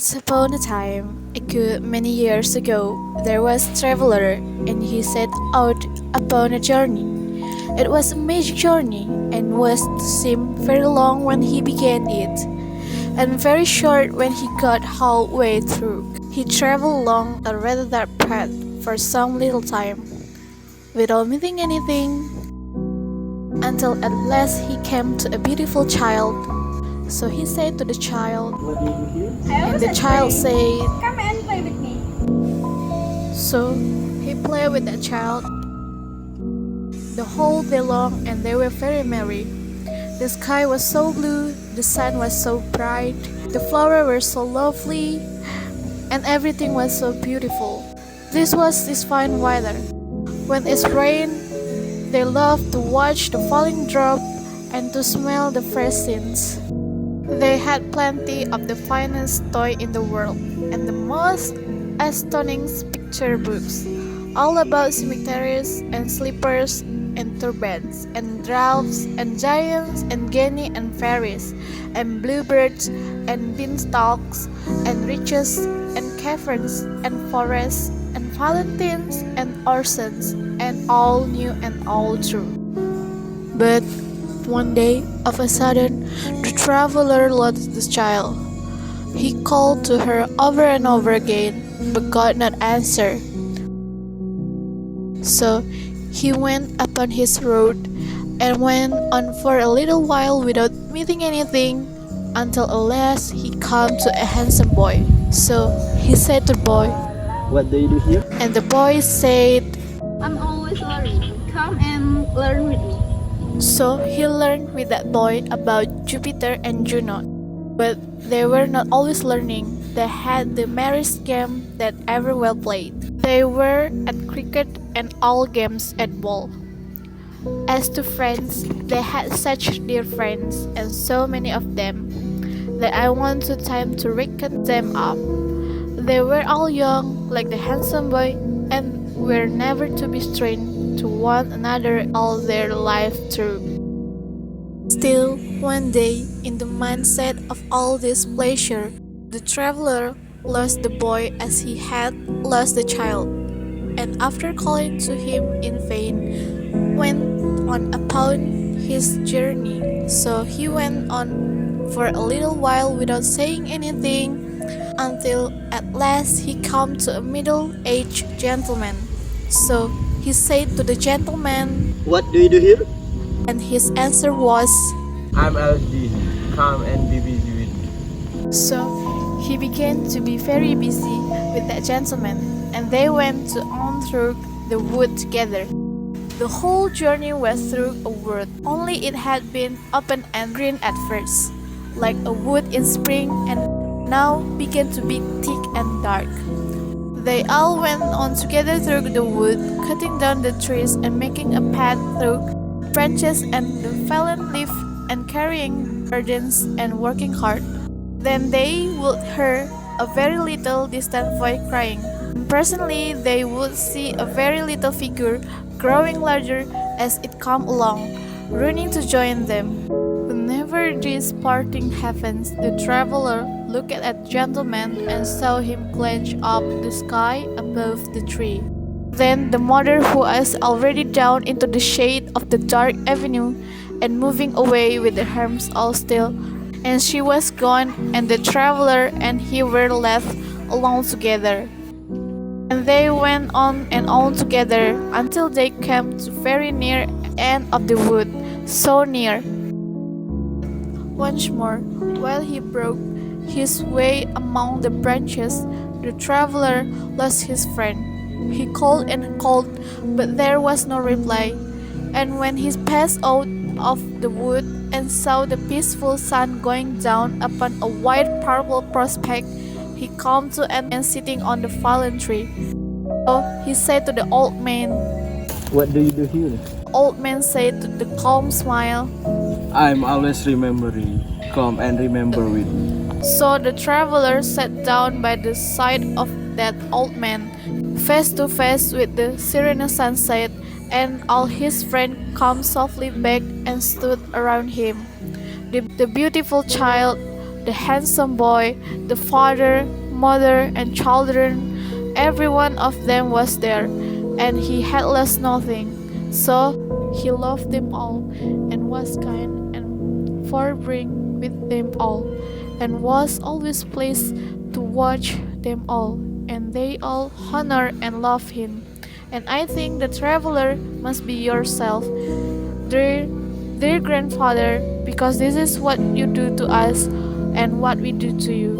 Once upon a time, a good many years ago, there was a traveler and he set out upon a journey. It was a magic journey and was to seem very long when he began it, and very short when he got halfway through. He traveled along a rather dark path for some little time, without meeting anything, until at last he came to a beautiful child. So he said to the child, What do you do here? and the child said, Come and play with me. so he played with the child the whole day long, and they were very merry. The sky was so blue, the sun was so bright, the flowers were so lovely, and everything was so beautiful. This was this fine weather. When it rained, they loved to watch the falling drop and to smell the fresh scents. They had plenty of the finest toy in the world and the most astonishing picture books, all about cemeteries and sleepers and turbans and dwarfs and giants and genii and fairies and bluebirds and beanstalks and riches and caverns and forests and valentines and oceans, and all new and all true. But one day, of a sudden, the traveler lost the child. He called to her over and over again, but got not answer. So he went upon his road and went on for a little while without meeting anything, until at last he came to a handsome boy. So he said to the boy, What do you do here? and the boy said, I'm always learning. Come and learn with me. so he learned with that boy about Jupiter and Juno. But they were not always learning. They had the merriest game that ever well played. They were at cricket and all games at ball. As to friends, they had such dear friends, and so many of them, that I want to time to reckon them up. They were all young, like the handsome boy, and were never to be strained to one another all their life through. Still, one day, in the mindset of all this pleasure, the traveler lost the boy as he had lost the child, and after calling to him in vain, went on upon his journey. So he went on for a little while without saying anything, until at last he came to a middle-aged gentleman. So he said to the gentleman, What do you do here? and his answer was, I'm LD. Come and be busy with me. so he began to be very busy with that gentleman, and they went on through the wood together. The whole journey was through a wood, only it had been open and green at first, like a wood in spring, and now began to be thick and dark. They all went on together through the wood, cutting down the trees and making a path through branches and the fallen leaf, and carrying burdens and working hard. Then they would hear a very little distant voice crying, and presently they would see a very little figure growing larger as it came along, running to join them. Whenever this parting happens, the traveler looked at the gentleman and saw him glance up the sky above the tree. Then the mother, who was already down into the shade of the dark avenue and moving away with her arms all still, and she was gone, and the traveler and he were left alone together. And they went on and on together until they came to very near end of the wood, so near. Once more, while he broke his way among the branches, the traveler lost his friend. He called and called, but there was no reply. And when he passed out of the wood and saw the peaceful sun going down upon a wide purple prospect, he came to an end sitting on the fallen tree. So he said to the old man, What do you do here? the old man said to the calm smile. I'm always remembering. Come and remember with me. So the traveler sat down by the side of that old man, face to face with the serene sunset, and all his friends came softly back and stood around him. The beautiful child the handsome boy, the father, mother, and children. Every one of them was there, and he had lost nothing. So he loved them all, and was kind and forbearing with them all, and was always pleased to watch them all, and they all honor and love him. And I think the traveler must be yourself, dear grandfather, because this is what you do to us and what we do to you.